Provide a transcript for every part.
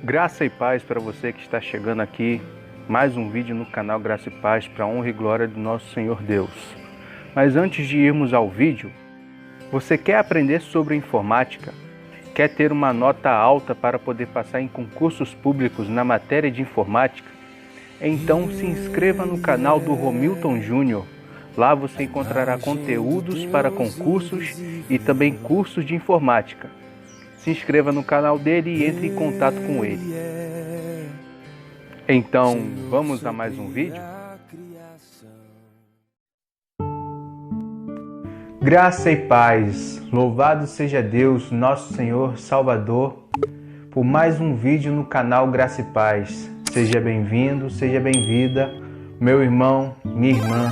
Graça e paz para você que está chegando aqui, mais um vídeo no canal Graça e Paz para a honra e glória do nosso Senhor Deus. Mas antes de irmos ao vídeo, você quer aprender sobre informática? Quer ter uma nota alta para poder passar em concursos públicos na matéria de informática? Então se inscreva no canal do Romilton Júnior. Lá você encontrará conteúdos para concursos e também cursos de informática. Se inscreva no canal dele e entre em contato com ele. Então, vamos a mais um vídeo? Graça e paz, louvado seja Deus, nosso Senhor Salvador, por mais um vídeo no canal Graça e Paz. Seja bem-vindo, seja bem-vinda, meu irmão, minha irmã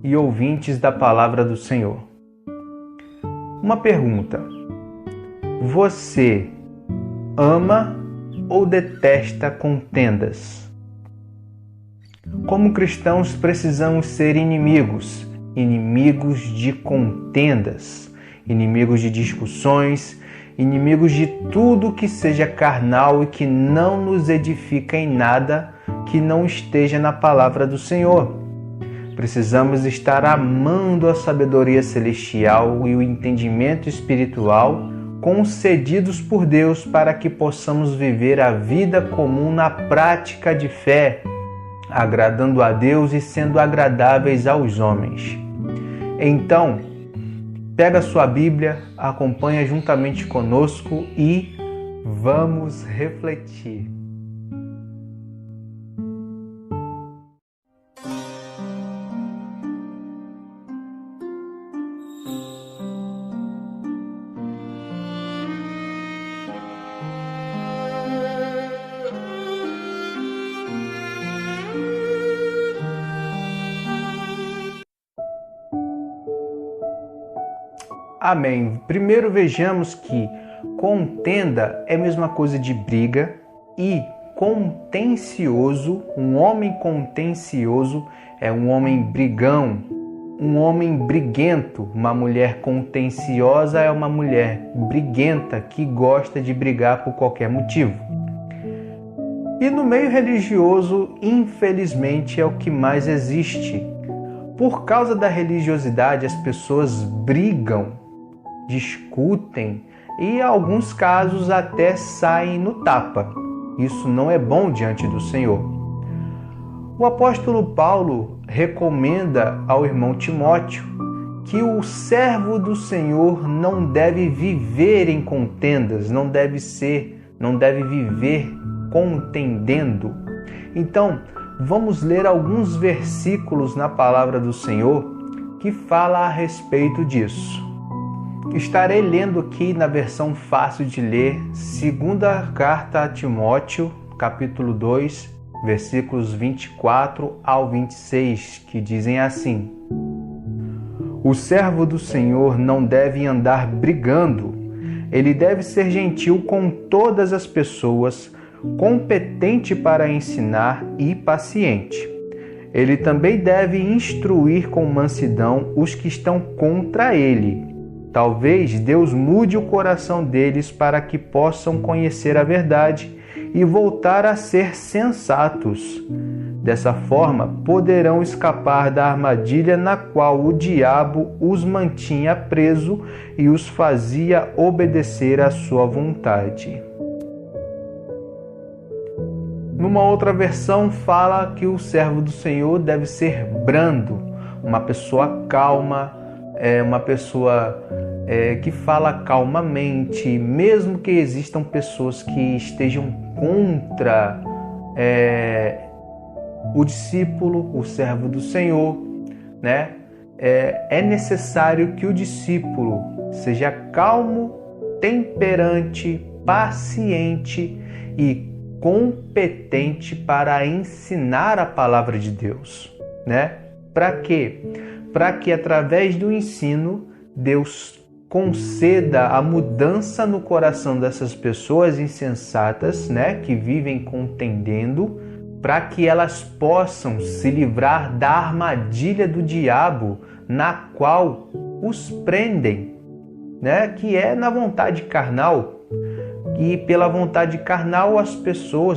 e ouvintes da Palavra do Senhor. Uma pergunta: você ama ou detesta contendas? Como cristãos precisamos ser inimigos de contendas, inimigos de discussões, inimigos de tudo que seja carnal e que não nos edifica em nada que não esteja na palavra do Senhor. Precisamos estar amando a sabedoria celestial e o entendimento espiritual concedidos por Deus para que possamos viver a vida comum na prática de fé, agradando a Deus e sendo agradáveis aos homens. Então, pega sua Bíblia, acompanha juntamente conosco e vamos refletir. Amém. Primeiro vejamos que contenda é a mesma coisa de briga e contencioso, um homem contencioso é um homem brigão, um homem briguento. Uma mulher contenciosa é uma mulher briguenta que gosta de brigar por qualquer motivo. E no meio religioso, infelizmente, é o que mais existe. Por causa da religiosidade, as pessoas brigam, discutem e, em alguns casos, até saem no tapa. Isso não é bom diante do Senhor. O apóstolo Paulo recomenda ao irmão Timóteo que o servo do Senhor não deve viver em contendas, não deve viver contendendo. Então, vamos ler alguns versículos na palavra do Senhor que fala a respeito disso. Estarei lendo aqui na versão fácil de ler, segunda carta a Timóteo, capítulo 2, versículos 24 ao 26, que dizem assim: O servo do Senhor não deve andar brigando, ele deve ser gentil com todas as pessoas, competente para ensinar e paciente. Ele também deve instruir com mansidão os que estão contra ele. Talvez Deus mude o coração deles para que possam conhecer a verdade e voltar a ser sensatos. Dessa forma, poderão escapar da armadilha na qual o diabo os mantinha preso e os fazia obedecer à sua vontade. Numa outra versão fala que o servo do Senhor deve ser brando, uma pessoa calma, uma pessoa que fala calmamente, mesmo que existam pessoas que estejam contra o discípulo, o servo do Senhor, né? É necessário que o discípulo seja calmo, temperante, paciente e competente para ensinar a palavra de Deus, né? Para quê? Para que através do ensino Deus conceda a mudança no coração dessas pessoas insensatas, né, que vivem contendendo, para que elas possam se livrar da armadilha do diabo na qual os prendem, né, que é na vontade carnal. que pela vontade carnal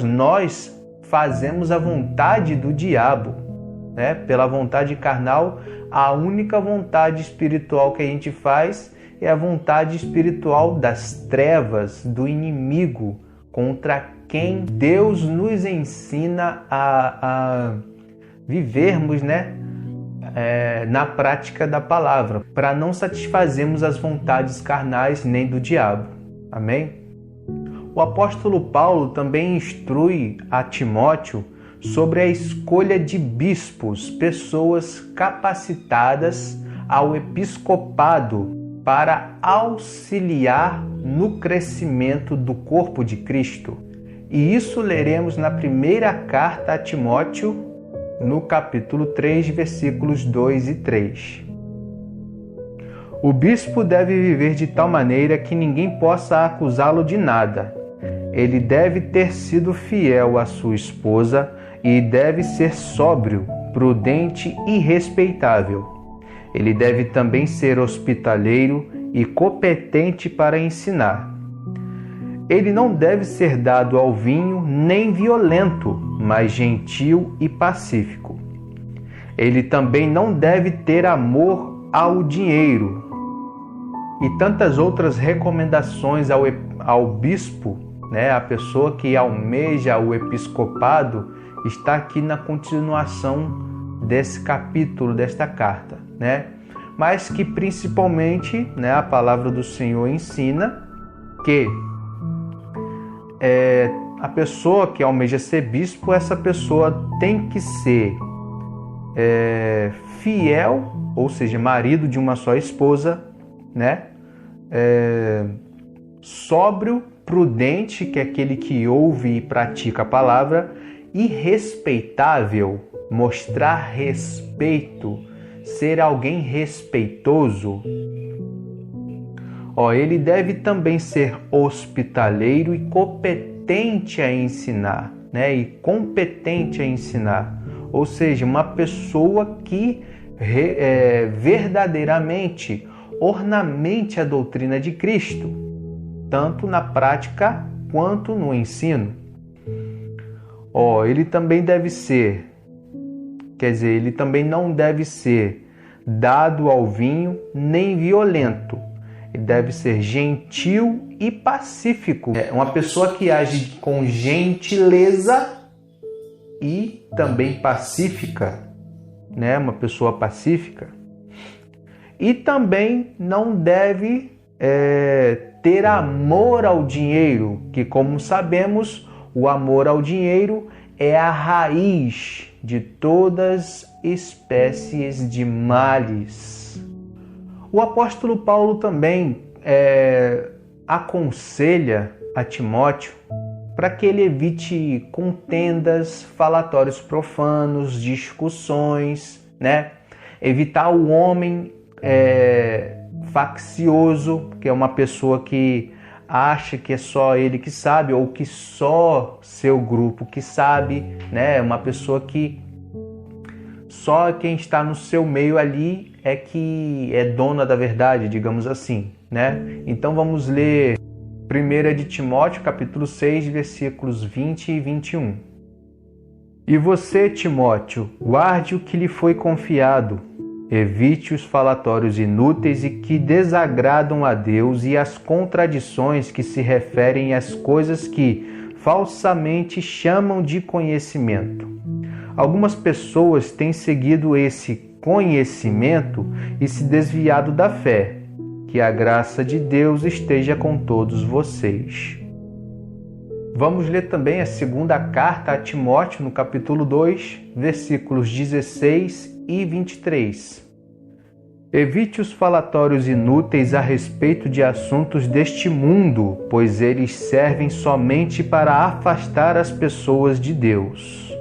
nós fazemos a vontade do diabo, né? Pela vontade carnal, a única vontade espiritual que a gente faz é a vontade espiritual das trevas, do inimigo, contra quem Deus nos ensina a vivermos, né? Na prática da palavra, para não satisfazermos as vontades carnais nem do diabo. Amém? O apóstolo Paulo também instrui a Timóteo sobre a escolha de bispos, pessoas capacitadas ao episcopado para auxiliar no crescimento do corpo de Cristo. E isso leremos na primeira carta a Timóteo, no capítulo 3, versículos 2 e 3. O bispo deve viver de tal maneira que ninguém possa acusá-lo de nada. Ele deve ter sido fiel à sua esposa e deve ser sóbrio, prudente e respeitável. Ele deve também ser hospitaleiro e competente para ensinar. Ele não deve ser dado ao vinho nem violento, mas gentil e pacífico. Ele também não deve ter amor ao dinheiro. E tantas outras recomendações ao bispo, né, a pessoa que almeja o episcopado, está aqui na continuação desse capítulo, desta carta, né? Mas que principalmente, né, a palavra do Senhor ensina que a pessoa que almeja ser bispo, essa pessoa tem que ser fiel, ou seja, marido de uma só esposa, né? Sóbrio, prudente, que é aquele que ouve e pratica a palavra, e respeitável, mostrar respeito, ser alguém respeitoso. Ele deve também ser hospitaleiro e competente a ensinar, né? E competente a ensinar, ou seja, uma pessoa que verdadeiramente ornamente a doutrina de Cristo, tanto na prática quanto no ensino. Ele também deve ser, ele também não deve ser dado ao vinho nem violento. Ele deve ser gentil e pacífico. Uma pessoa que age com gentileza e também pacífica, né? Uma pessoa pacífica. E também não deve ter amor ao dinheiro, que, como sabemos, o amor ao dinheiro é a raiz de todas espécies de males. O apóstolo Paulo também aconselha a Timóteo para que ele evite contendas, falatórios profanos, discussões, né? Evitar o homem faccioso, que é uma pessoa que acha que é só ele que sabe, ou que só seu grupo que sabe, né? Uma pessoa que só quem está no seu meio ali é que é dona da verdade, digamos assim, né? Então vamos ler 1 de Timóteo, capítulo 6, versículos 20 e 21. E você, Timóteo, guarde o que lhe foi confiado. Evite os falatórios inúteis e que desagradam a Deus e as contradições que se referem às coisas que falsamente chamam de conhecimento. Algumas pessoas têm seguido esse conhecimento e se desviado da fé. Que a graça de Deus esteja com todos vocês. Vamos ler também a segunda carta a Timóteo, no capítulo 2, versículos 16 e 23. Evite os falatórios inúteis a respeito de assuntos deste mundo, pois eles servem somente para afastar as pessoas de Deus.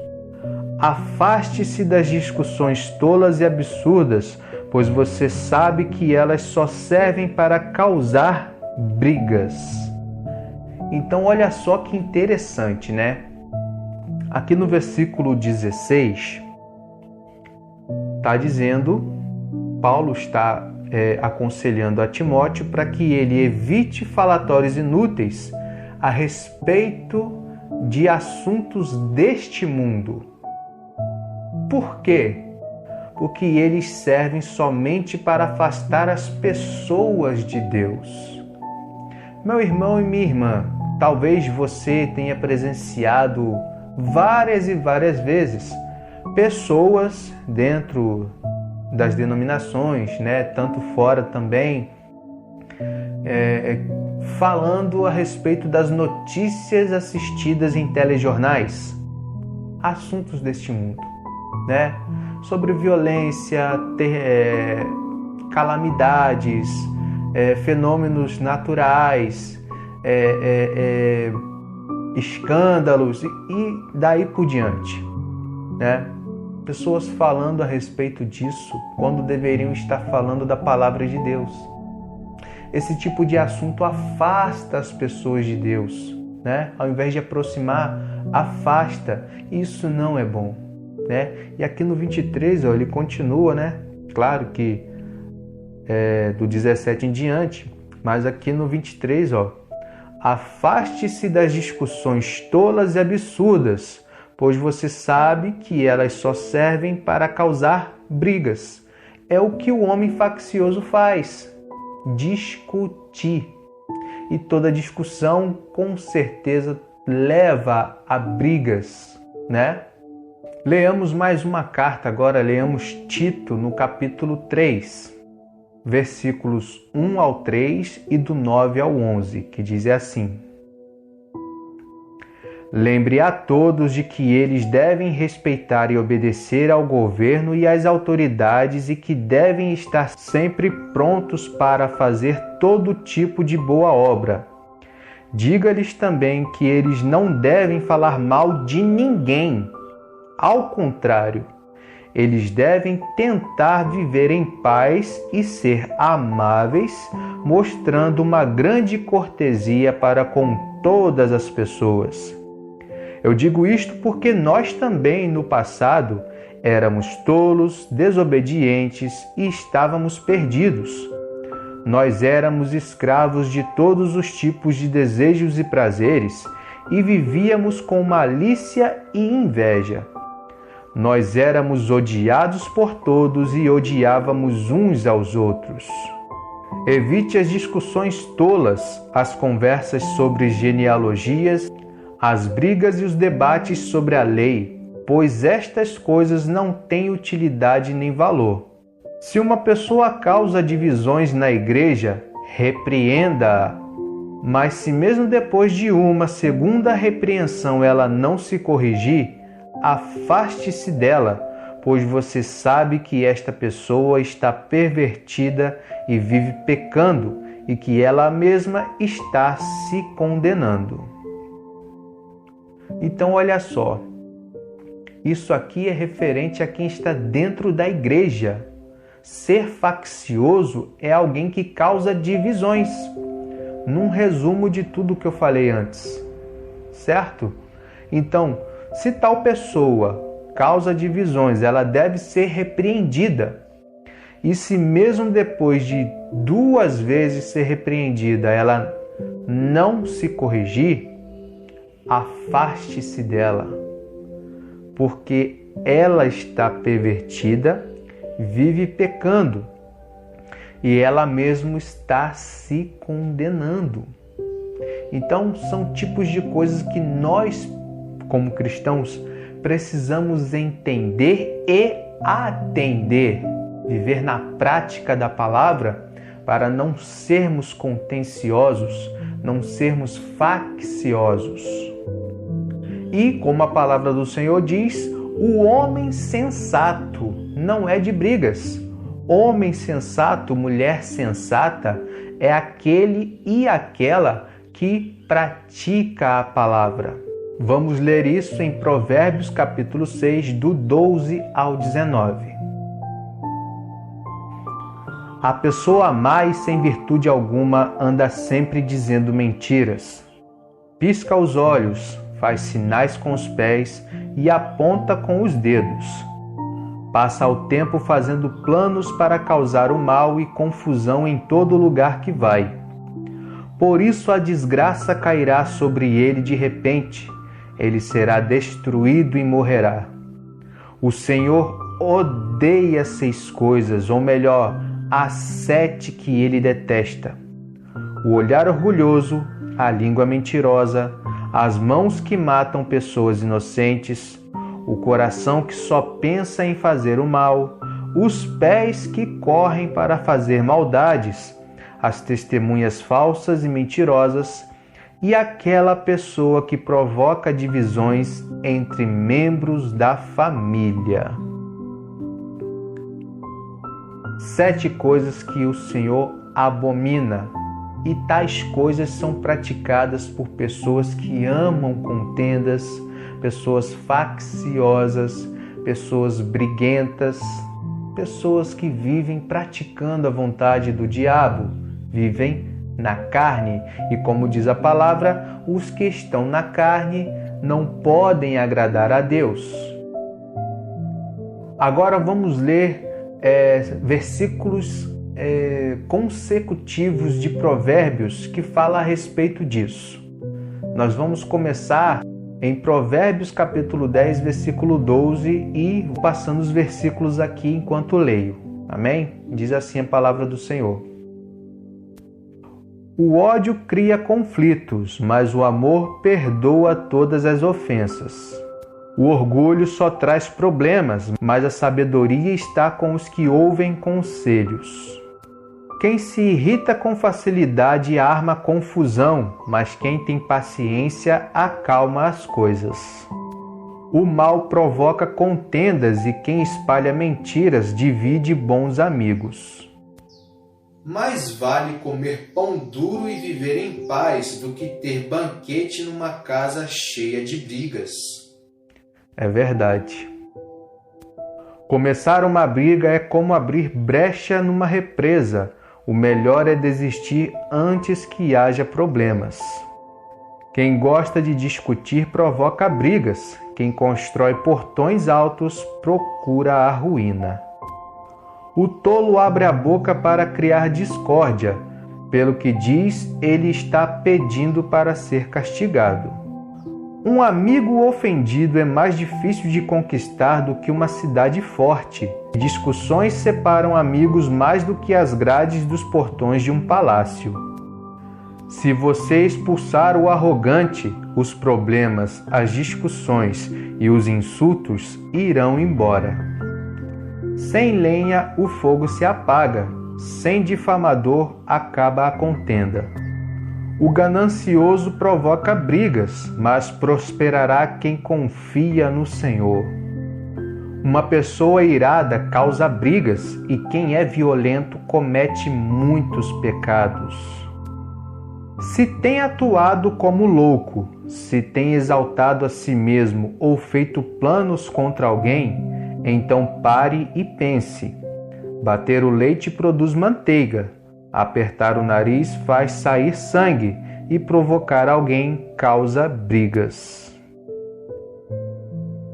Afaste-se das discussões tolas e absurdas, pois você sabe que elas só servem para causar brigas. Então olha só que interessante, né? Aqui no versículo 16, está dizendo, Paulo está aconselhando a Timóteo para que ele evite falatórios inúteis a respeito de assuntos deste mundo. Por quê? Porque eles servem somente para afastar as pessoas de Deus. Meu irmão e minha irmã, talvez você tenha presenciado várias e várias vezes pessoas dentro das denominações, tanto fora também, falando a respeito das notícias assistidas em telejornais, assuntos deste mundo, sobre violência, calamidades, fenômenos naturais, escândalos e daí por diante, Pessoas falando a respeito disso quando deveriam estar falando da palavra de Deus. Esse tipo de assunto afasta as pessoas de Deus, Ao invés de aproximar, afasta. Isso não é bom, E aqui no 23, ele continua, Claro que do 17 em diante, mas aqui no 23, afaste-se das discussões tolas e absurdas, pois você sabe que elas só servem para causar brigas. É o que o homem faccioso faz, discutir. E toda discussão, com certeza, leva a brigas, Leamos mais uma carta agora, leamos Tito no capítulo 3, versículos 1 ao 3 e do 9 ao 11, que diz assim: Lembre a todos de que eles devem respeitar e obedecer ao governo e às autoridades e que devem estar sempre prontos para fazer todo tipo de boa obra. Diga-lhes também que eles não devem falar mal de ninguém. Ao contrário, eles devem tentar viver em paz e ser amáveis, mostrando uma grande cortesia para com todas as pessoas. Eu digo isto porque nós também, no passado, éramos tolos, desobedientes e estávamos perdidos. Nós éramos escravos de todos os tipos de desejos e prazeres e vivíamos com malícia e inveja. Nós éramos odiados por todos e odiávamos uns aos outros. Evite as discussões tolas, as conversas sobre genealogias, as brigas e os debates sobre a lei, pois estas coisas não têm utilidade nem valor. Se uma pessoa causa divisões na igreja, repreenda-a. Mas se mesmo depois de uma segunda repreensão ela não se corrigir, afaste-se dela, pois você sabe que esta pessoa está pervertida e vive pecando e que ela mesma está se condenando. Então, olha só, isso aqui é referente a quem está dentro da igreja. Ser faccioso é alguém que causa divisões. Num resumo de tudo que eu falei antes, certo? Então, se tal pessoa causa divisões, ela deve ser repreendida. E se mesmo depois de 2 vezes ser repreendida, ela não se corrigir, afaste-se dela, porque ela está pervertida, vive pecando e ela mesma está se condenando. Então, são tipos de coisas que nós, como cristãos, precisamos entender e atender, viver na prática da palavra para não sermos contenciosos, não sermos facciosos. E, como a palavra do Senhor diz, o homem sensato não é de brigas. Homem sensato, mulher sensata, é aquele e aquela que pratica a palavra. Vamos ler isso em Provérbios capítulo 6, do 12 ao 19. A pessoa má e sem virtude alguma anda sempre dizendo mentiras. Pisca os olhos, faz sinais com os pés e aponta com os dedos. Passa o tempo fazendo planos para causar o mal e confusão em todo lugar que vai. Por isso a desgraça cairá sobre ele de repente, ele será destruído e morrerá. O Senhor odeia 6 coisas, ou melhor, as 7 que ele detesta: o olhar orgulhoso, a língua mentirosa, as mãos que matam pessoas inocentes, o coração que só pensa em fazer o mal, os pés que correm para fazer maldades, as testemunhas falsas e mentirosas, e aquela pessoa que provoca divisões entre membros da família. 7 coisas que o Senhor abomina, e tais coisas são praticadas por pessoas que amam contendas, pessoas facciosas, pessoas briguentas, pessoas que vivem praticando a vontade do diabo, vivem na carne, e como diz a palavra, os que estão na carne não podem agradar a Deus. Agora vamos ler versículos consecutivos de Provérbios que falam a respeito disso. Nós vamos começar em Provérbios capítulo 10, versículo 12, e passando os versículos aqui enquanto leio. Amém? Diz assim a palavra do Senhor. O ódio cria conflitos, mas o amor perdoa todas as ofensas. O orgulho só traz problemas, mas a sabedoria está com os que ouvem conselhos. Quem se irrita com facilidade arma confusão, mas quem tem paciência acalma as coisas. O mal provoca contendas e quem espalha mentiras divide bons amigos. Mais vale comer pão duro e viver em paz do que ter banquete numa casa cheia de brigas. É verdade. Começar uma briga é como abrir brecha numa represa. O melhor é desistir antes que haja problemas. Quem gosta de discutir provoca brigas. Quem constrói portões altos procura a ruína. O tolo abre a boca para criar discórdia. Pelo que diz, ele está pedindo para ser castigado. Um amigo ofendido é mais difícil de conquistar do que uma cidade forte. Discussões separam amigos mais do que as grades dos portões de um palácio. Se você expulsar o arrogante, os problemas, as discussões e os insultos irão embora. Sem lenha o fogo se apaga, sem difamador acaba a contenda. O ganancioso provoca brigas, mas prosperará quem confia no Senhor. Uma pessoa irada causa brigas, e quem é violento comete muitos pecados. Se tem atuado como louco, se tem exaltado a si mesmo ou feito planos contra alguém, então pare e pense. Bater o leite produz manteiga, apertar o nariz faz sair sangue e provocar alguém causa brigas.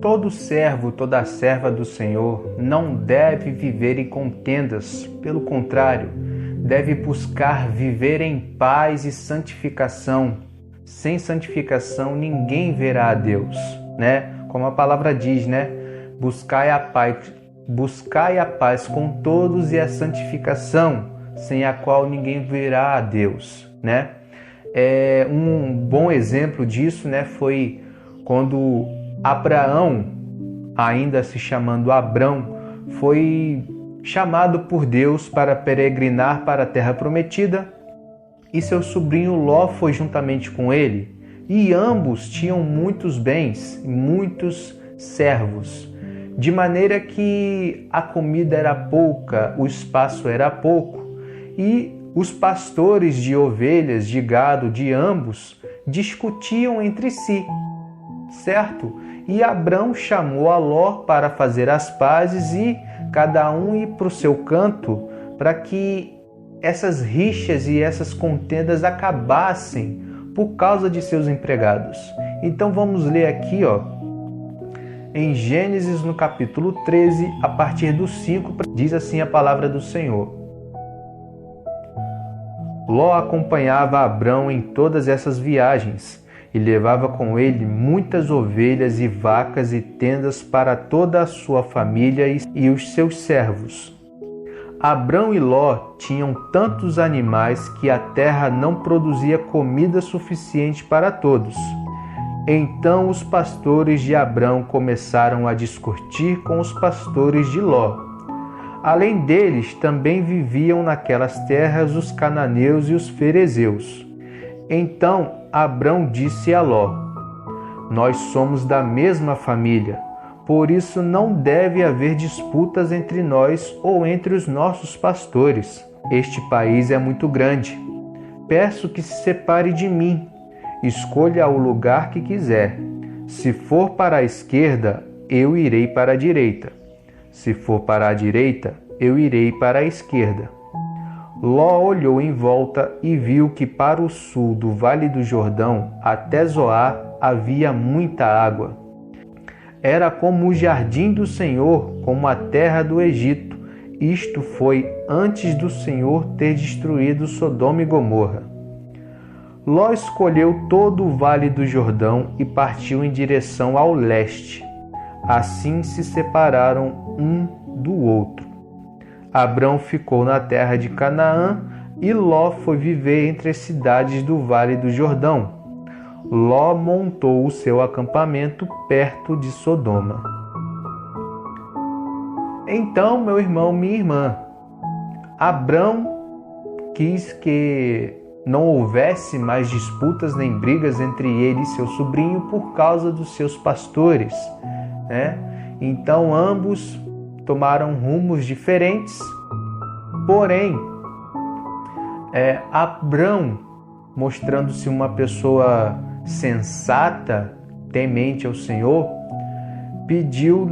Todo servo, toda serva do Senhor não deve viver em contendas, pelo contrário, deve buscar viver em paz e santificação. Sem santificação ninguém verá a Deus, né? Como a palavra diz, né? Buscai a paz com todos e a santificação, sem a qual ninguém verá a Deus, né? Um bom exemplo disso, né, foi quando Abraão, ainda se chamando Abrão, foi chamado por Deus para peregrinar para a terra prometida, e seu sobrinho Ló foi juntamente com ele, e ambos tinham muitos bens, muitos servos, de maneira que a comida era pouca, o espaço era pouco, e os pastores de ovelhas, de gado, de ambos, discutiam entre si, certo? E Abrão chamou a Ló para fazer as pazes e cada um ir para o seu canto, para que essas rixas e essas contendas acabassem por causa de seus empregados. Então vamos ler aqui, em Gênesis, no capítulo 13, a partir do 5, diz assim a palavra do Senhor. Ló acompanhava Abrão em todas essas viagens e levava com ele muitas ovelhas e vacas e tendas para toda a sua família e os seus servos. Abrão e Ló tinham tantos animais que a terra não produzia comida suficiente para todos. Então os pastores de Abrão começaram a discutir com os pastores de Ló. Além deles, também viviam naquelas terras os cananeus e os ferezeus. Então Abrão disse a Ló: Nós somos da mesma família, por isso não deve haver disputas entre nós ou entre os nossos pastores. Este país é muito grande. Peço que se separe de mim. Escolha o lugar que quiser. Se for para a esquerda, eu irei para a direita. Se for para a direita, eu irei para a esquerda. Ló olhou em volta e viu que para o sul do Vale do Jordão, até Zoar, havia muita água. Era como o jardim do Senhor, como a terra do Egito. Isto foi antes do Senhor ter destruído Sodoma e Gomorra. Ló escolheu todo o Vale do Jordão e partiu em direção ao leste. Assim se separaram um do outro. Abrão ficou na terra de Canaã e Ló foi viver entre as cidades do Vale do Jordão. Ló montou o seu acampamento perto de Sodoma. Então, meu irmão, minha irmã, Abrão quis que não houvesse mais disputas nem brigas entre ele e seu sobrinho por causa dos seus pastores, né? Então ambos tomaram rumos diferentes, porém Abrão, mostrando-se uma pessoa sensata, temente ao Senhor, pediu,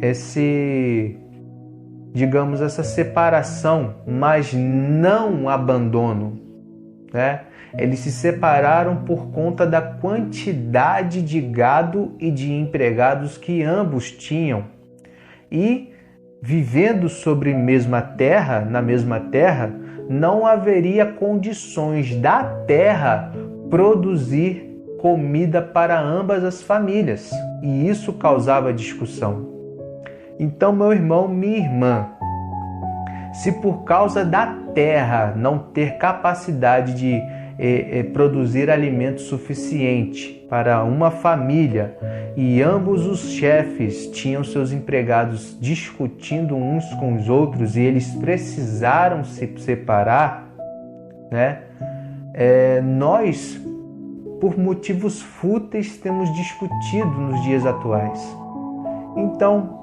essa separação, mas não abandono. Eles se separaram por conta da quantidade de gado e de empregados que ambos tinham. E, vivendo sobre na mesma terra, não haveria condições da terra produzir comida para ambas as famílias. E isso causava discussão. Então, meu irmão, minha irmã, se por causa da terra não ter capacidade de produzir alimento suficiente para uma família e ambos os chefes tinham seus empregados discutindo uns com os outros e eles precisaram se separar, nós, por motivos fúteis, temos discutido nos dias atuais. Então,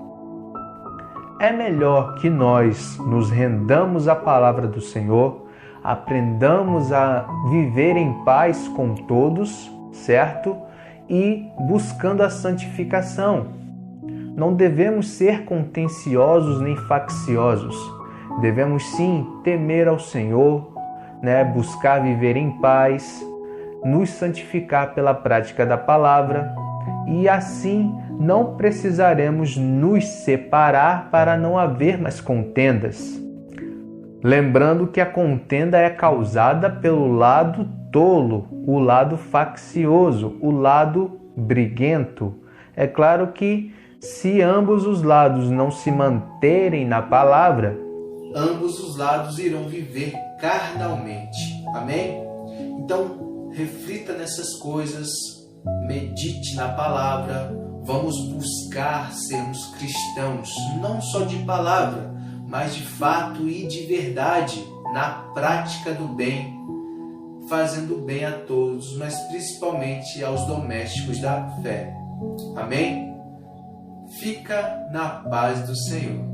é melhor que nós nos rendamos à palavra do Senhor, aprendamos a viver em paz com todos, certo? E buscando a santificação. Não devemos ser contenciosos nem facciosos. Devemos sim temer ao Senhor, buscar viver em paz, nos santificar pela prática da palavra e assim não precisaremos nos separar para não haver mais contendas. Lembrando que a contenda é causada pelo lado tolo, o lado faccioso, o lado briguento. É claro que se ambos os lados não se manterem na palavra, ambos os lados irão viver carnalmente. Amém? Então, reflita nessas coisas, medite na palavra, vamos buscar sermos cristãos, não só de palavra, mas de fato e de verdade, na prática do bem, fazendo bem a todos, mas principalmente aos domésticos da fé. Amém? Fica na paz do Senhor.